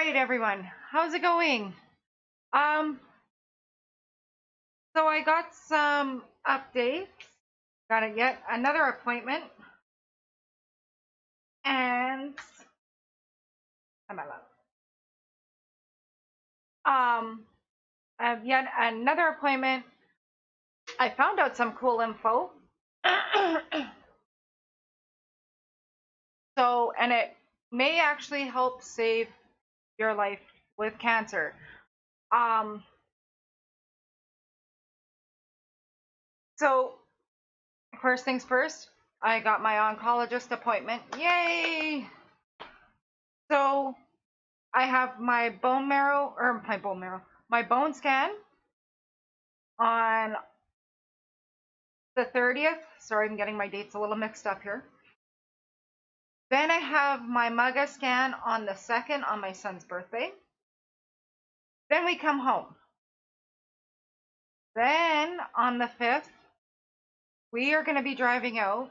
right, everyone. How's it going? Um, so I got some updates. Got a yet another appointment, and I'm allowed. I have yet another appointment. I found out some cool info. And it may actually help save your life with cancer. Um, so first things first, I got my oncologist appointment. Yay! So I have my my bone scan on the 30th. Sorry, I'm getting my dates a little mixed up here. Then I have my MUGA scan on the 2nd on my son's birthday. Then we come home. Then on the 5th, we are going to be driving out.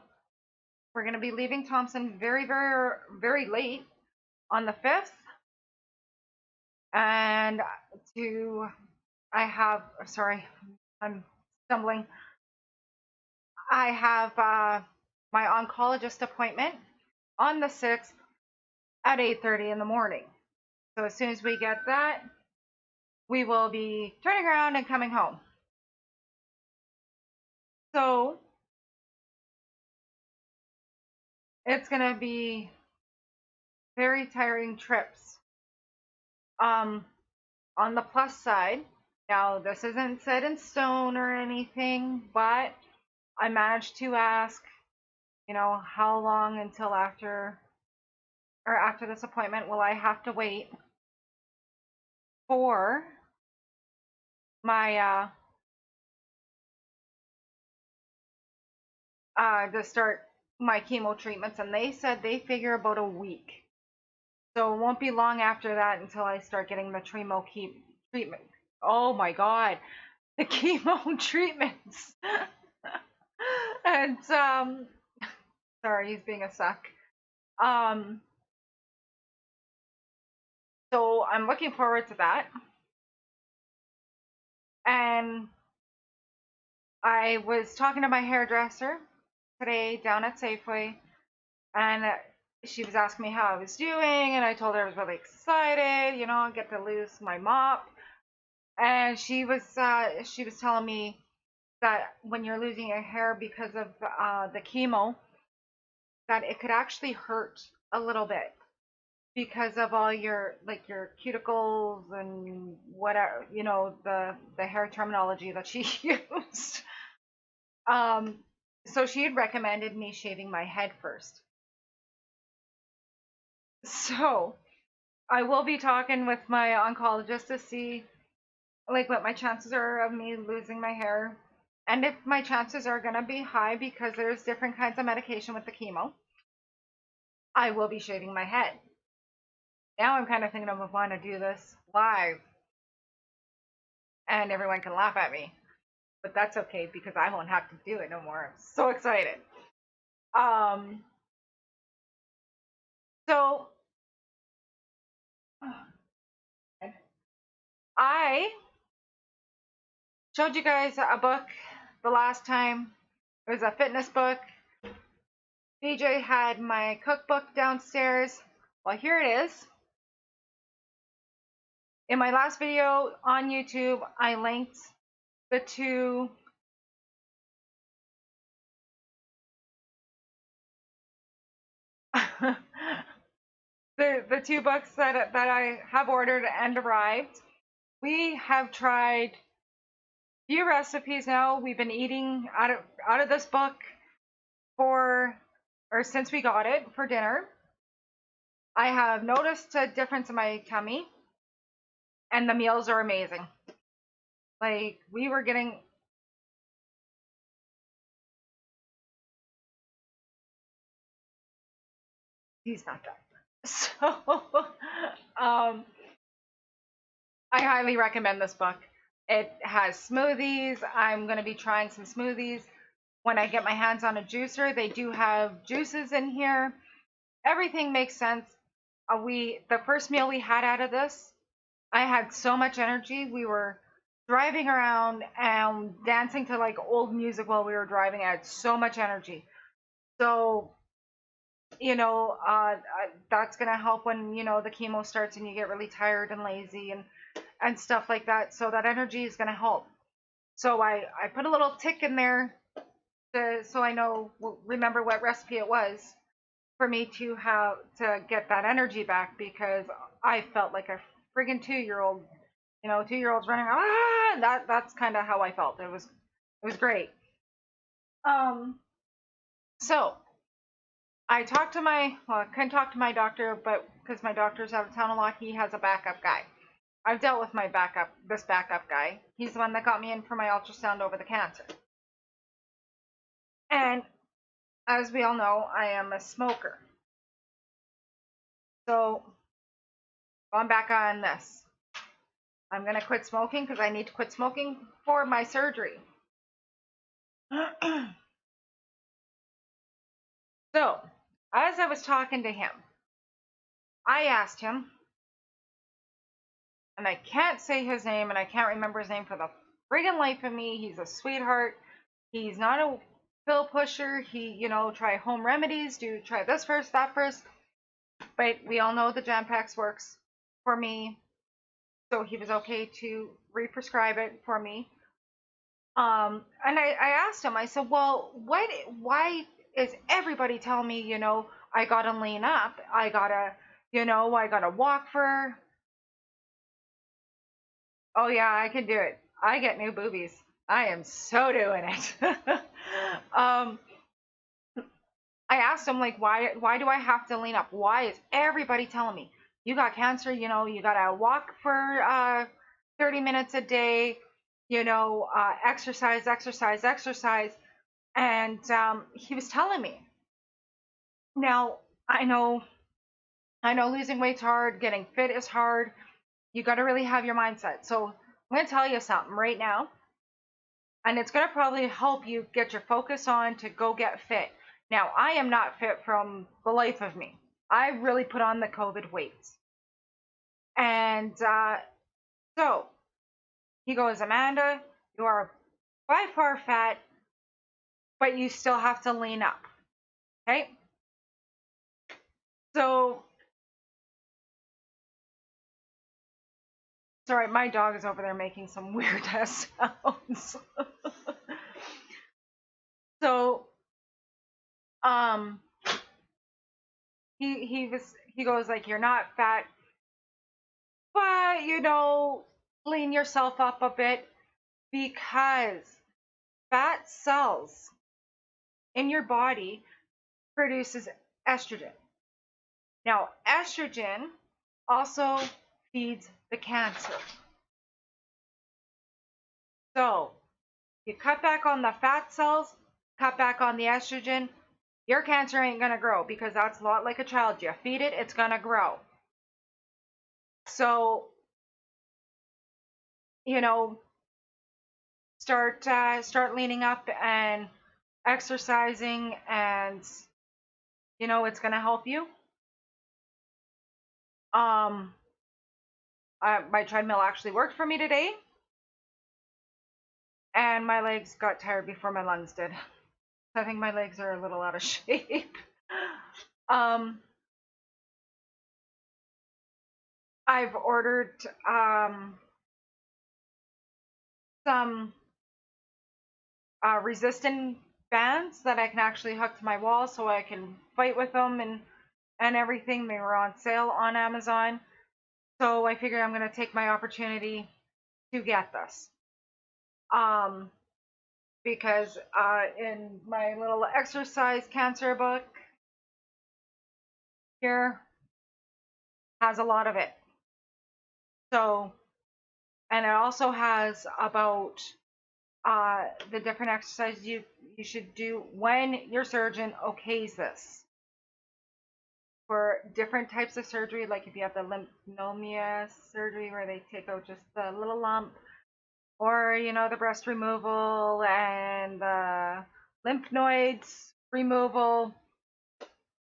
We're going to be leaving Thompson very, very, very late on the 5th. And sorry, I'm stumbling. I have my oncologist appointment on the 6th at 8:30 in the morning. So as soon as we get that, we will be turning around and coming home. So it's going to be very tiring trips. On the plus side, now this isn't set in stone or anything, but I managed to ask, how long until after this appointment will I have to wait for my to start my chemo treatments, and they said they figure about a week. So it won't be long after that until I start getting the treatment. Oh my god, the chemo treatments. And sorry, he's being a suck. So I'm looking forward to that. And I was talking to my hairdresser today down at Safeway, and she was asking me how I was doing, and I told her I was really excited, I get to lose my mop. And she was telling me that when you're losing your hair because of the chemo, that it could actually hurt a little bit because of all your cuticles and whatever, the hair terminology that she used. So she had recommended me shaving my head first. So I will be talking with my oncologist to see what my chances are of me losing my hair, and if my chances are going to be high because there's different kinds of medication with the chemo, I will be shaving my head. Now I'm kind of thinking of wanting to do this live and everyone can laugh at me, but that's okay because I won't have to do it no more. I'm so excited. So I showed you guys a book the last time. It was a fitness book. BJ had my cookbook downstairs. Well, here it is. In my last video on YouTube, I linked the two the two books that I have ordered and arrived. We have tried few recipes now. We've been eating out of this book since we got it for dinner. I have noticed a difference in my tummy, and the meals are amazing. Like, we were getting he's not done. So I highly recommend this book. It has smoothies. I'm going to be trying some smoothies when I get my hands on a juicer. They do have juices in here. Everything makes sense. the first meal we had out of this, I had so much energy. We were driving around and dancing to like old music while we were driving. I had so much energy. So, that's going to help when, the chemo starts and you get really tired and lazy and stuff like that. So that energy is going to help. So I put a little tick in there so I remember what recipe it was for me to get that energy back, because I felt like a friggin' 2-year-old. 2-year-olds running that's kind of how I felt. It was great. So I talked to I couldn't talk to my doctor, but because my doctor's out of town a lot, he has a backup guy. I've dealt with this backup guy. He's the one that got me in for my ultrasound over the cancer. And as we all know, I am a smoker. So going back on this, I'm going to quit smoking because I need to quit smoking for my surgery. So, as I was talking to him, I asked him, and I can't say his name, and I can't remember his name for the friggin' life of me. He's a sweetheart. He's not a pill pusher. He, try home remedies, try this first, that first. But we all know the Jampax works for me, so he was okay to re-prescribe it for me. And I asked him, I said, well, why is everybody telling me, I gotta lean up, I gotta walk for, oh yeah, I can do it. I get new boobies. I am so doing it. I asked him, like, why do I have to lean up? Why is everybody telling me you got cancer? You gotta walk for 30 minutes a day. Exercise, exercise, exercise. And he was telling me. Now I know losing weight's hard. Getting fit is hard. You got to really have your mindset. So I'm gonna tell you something right now, and it's gonna probably help you get your focus on to go get fit. Now, I am not fit from the life of me. I really put on the COVID weights. And so he goes, Amanda, you are by far fat, but you still have to lean up. Okay? So, sorry, my dog is over there making some weird ass sounds. So, um, he goes like, you're not fat, but lean yourself up a bit, because fat cells in your body produces estrogen. Now, estrogen also feeds the cancer. So, you cut back on the fat cells, cut back on the estrogen, your cancer ain't gonna grow, because that's a lot like a child. You feed it, it's gonna grow. So, start leaning up and exercising, and it's gonna help you. My treadmill actually worked for me today, and my legs got tired before my lungs did. I think my legs are a little out of shape. I've ordered some resistant bands that I can actually hook to my wall, so I can fight with them and everything. They were on sale on Amazon, so I figured I'm going to take my opportunity to get this. Because in my little exercise cancer book here has a lot of it. So, and it also has about the different exercises you should do when your surgeon okays this for different types of surgery. Like if you have the lymphomas surgery where they take out just the little lump, or the breast removal and the lymph nodes removal.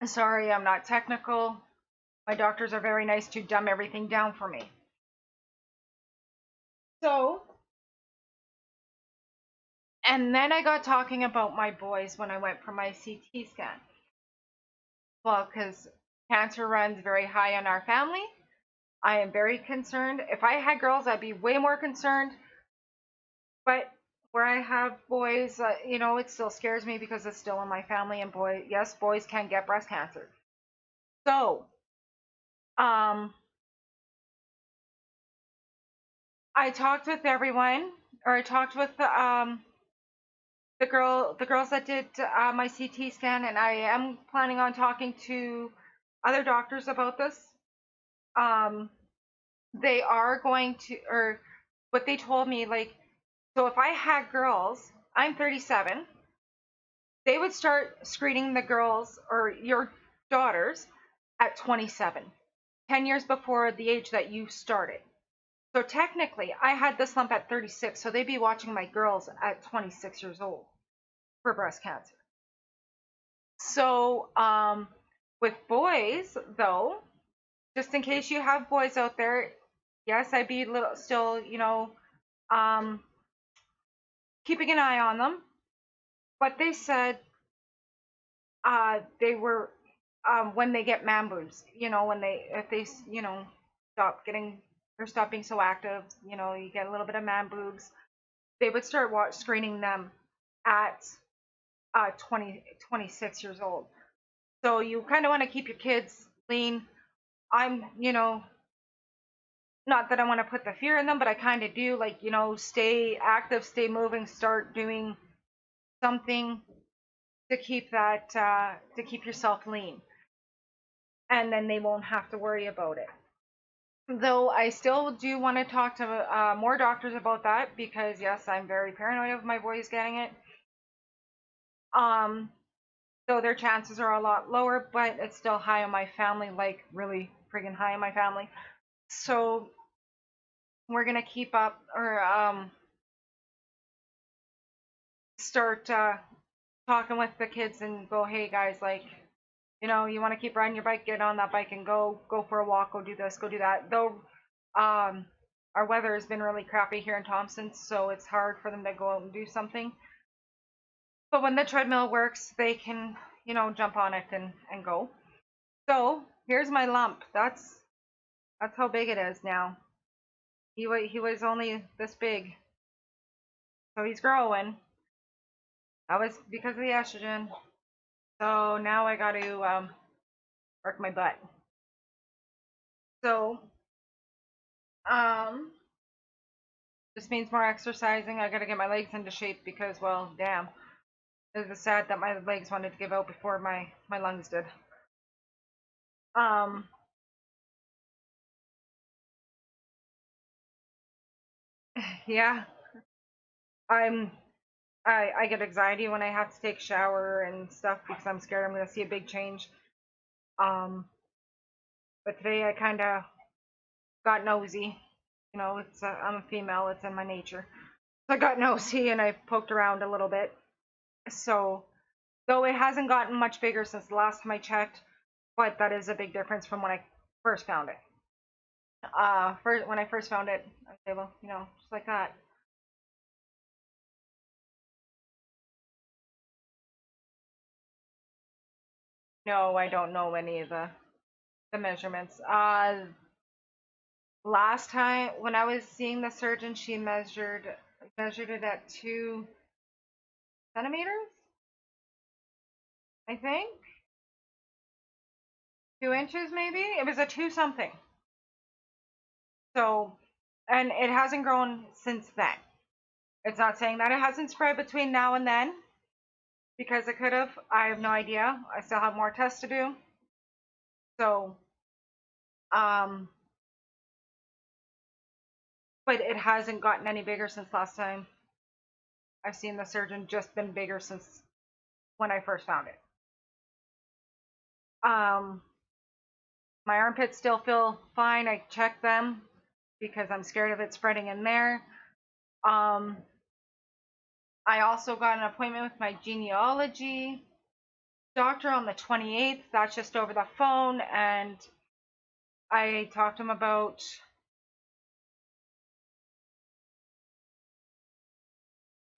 Sorry, I'm not technical. My doctors are very nice to dumb everything down for me. So, and then I got talking about my boys when I went for my CT scan. Well, because cancer runs very high in our family. I am very concerned. If I had girls, I'd be way more concerned. But where I have boys, it still scares me because it's still in my family. And yes, boys can get breast cancer. So, um, I talked with everyone, or I talked with the girls that did my CT scan, and I am planning on talking to other doctors about this. Um, they are going to, or what they told me, like, so if I had girls, I'm 37, they would start screening the girls or your daughters at 27, 10 years before the age that you started. So technically, I had this lump at 36, so they'd be watching my girls at 26 years old for breast cancer. So, with boys, though, just in case you have boys out there, yes, I'd be still, um, keeping an eye on them. But they said they were when they get man boobs, when if they stop getting or stop being so active, you get a little bit of man boobs. They would start screening them at 26 years old. So you kind of want to keep your kids lean. I'm, not that I want to put the fear in them, but I kind of do. Like, stay active, stay moving, start doing something to keep to keep yourself lean, and then they won't have to worry about it. Though I still do want to talk to more doctors about that because yes, I'm very paranoid of my boys getting it. Um, though their chances are a lot lower, but it's still high in my family, like really friggin' high in my family. So we're gonna keep up or start talking with the kids and go, hey guys, like, you want to keep riding your bike, get on that bike and go for a walk, go do this, go do that. Though, our weather has been really crappy here in Thompson, so it's hard for them to go out and do something. But when the treadmill works, they can, jump on it and go. So here's my lump. That's how big it is now. He was only this big, so he's growing. That was because of the estrogen. So now I got to work my butt. So this means more exercising. I got to get my legs into shape because, well, damn, it was sad that my legs wanted to give out before my lungs did. Um, yeah, I'm I get anxiety when I have to take a shower and stuff because I'm scared I'm gonna see a big change. Um, but today I kind of got nosy. I'm a female. It's in my nature. So I got nosy and I poked around a little bit. So though it hasn't gotten much bigger since the last time I checked, but that is a big difference from when I first found it. When I first found it, I say, well, just like that. No, I don't know any of the measurements. Last time when I was seeing the surgeon, she measured it at 2 centimeters, I think, 2 inches maybe. It was a two something. So, and it hasn't grown since then. It's not saying that it hasn't spread between now and then because it could have. I have no idea. I still have more tests to do. So, um, but it hasn't gotten any bigger since last time I've seen the surgeon. Just been bigger since when I first found it. Um, my armpits still feel fine. I check them because I'm scared of it spreading in there. Um, I also got an appointment with my genealogy doctor on the 28th. That's just over the phone, and I talked to him about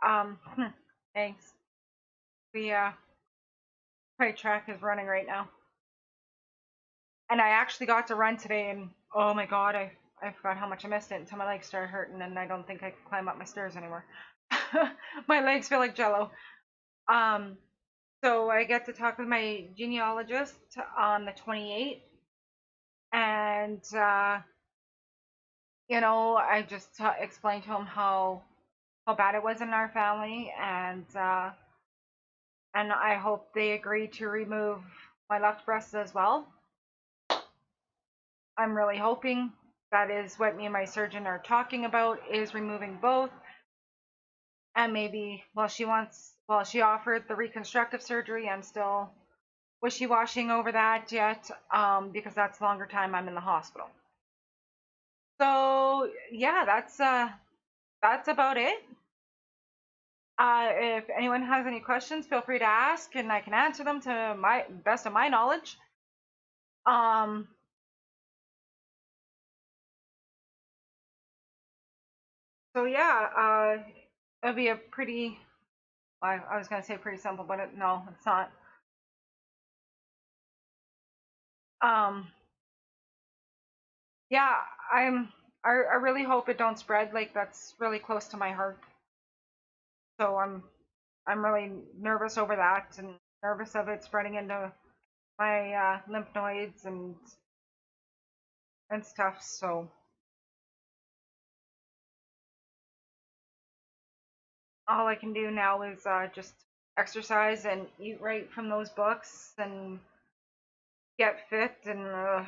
um thanks. We my track is running right now. And I actually got to run today, and oh my god, I forgot how much I missed it until my legs started hurting, and I don't think I can climb up my stairs anymore. My legs feel like jello. Um, so I get to talk with my genealogist on the 28th, and I just explained to him how bad it was in our family, and I hope they agree to remove my left breast as well. I'm really hoping that is what me and my surgeon are talking about, is removing both. And maybe, she offered the reconstructive surgery. I'm still wishy-washing over that yet, because that's a longer time I'm in the hospital. So yeah, that's about it. If anyone has any questions, feel free to ask, and I can answer them to my best of my knowledge. So yeah, it'll be a pretty. I was gonna say pretty simple, but no, it's not. Um, yeah, I really hope it don't spread. Like, that's really close to my heart. So I'm really nervous over that, and nervous of it spreading into my lymph nodes and stuff. So all I can do now is just exercise and eat right from those books and get fit. And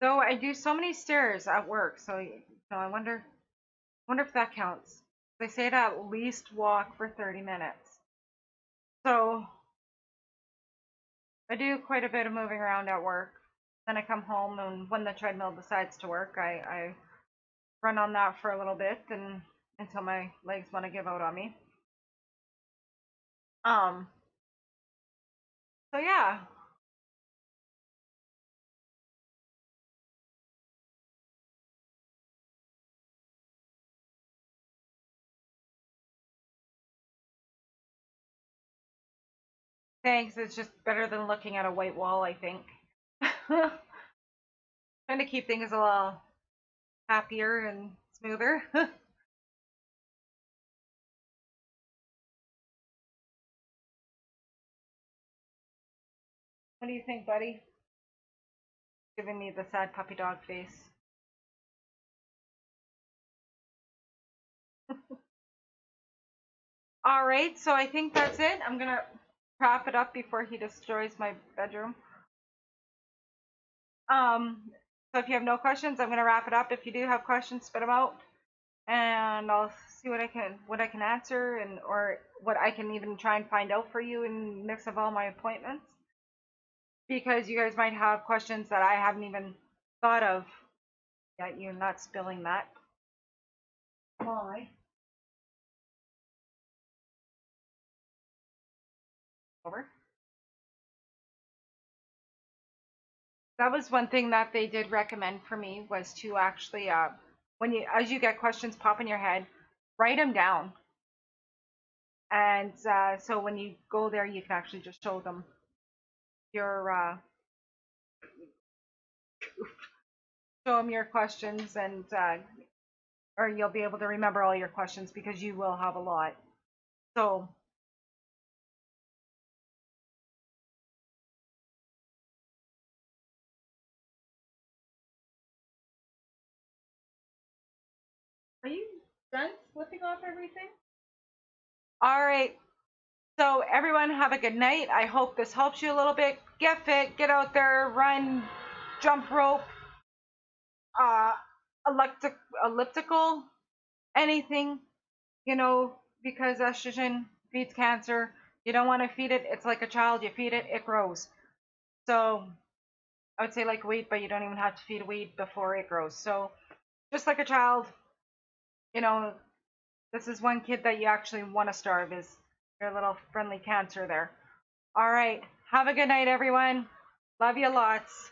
so I do so many stairs at work. So I wonder if that counts. They say to at least walk for 30 minutes. So I do quite a bit of moving around at work. Then I come home, and when the treadmill decides to work, I run on that for a little bit and until my legs want to give out on me. Um, so yeah. Thanks. It's just better than looking at a white wall, I think. Trying to keep things a little happier and smoother. What do you think, buddy? Giving me the sad puppy dog face. All right, so I think that's it. I'm gonna wrap it up before he destroys my bedroom. So if you have no questions, I'm gonna wrap it up. If you do have questions, spit them out, and I'll see what I can answer, and or what I can even try and find out for you in the mix of all my appointments, because you guys might have questions that I haven't even thought of yet. You're not spilling that. Why? Over. That was one thing that they did recommend for me, was to actually, as you get questions pop in your head, write them down. And so when you go there, you can actually just show them your questions, and or you'll be able to remember all your questions, because you will have a lot. So are you done flipping off everything? All right. So everyone, have a good night. I hope this helps you a little bit. Get fit, get out there, run, jump rope, uh, elliptical, anything, because estrogen feeds cancer. You don't want to feed it. It's like a child. You feed it, it grows. So I would say like a weed, but you don't even have to feed a weed before it grows. So just like a child, you know, this is one kid that you actually want to starve, is your little friendly cancer there. All right. Have a good night, everyone. Love you lots.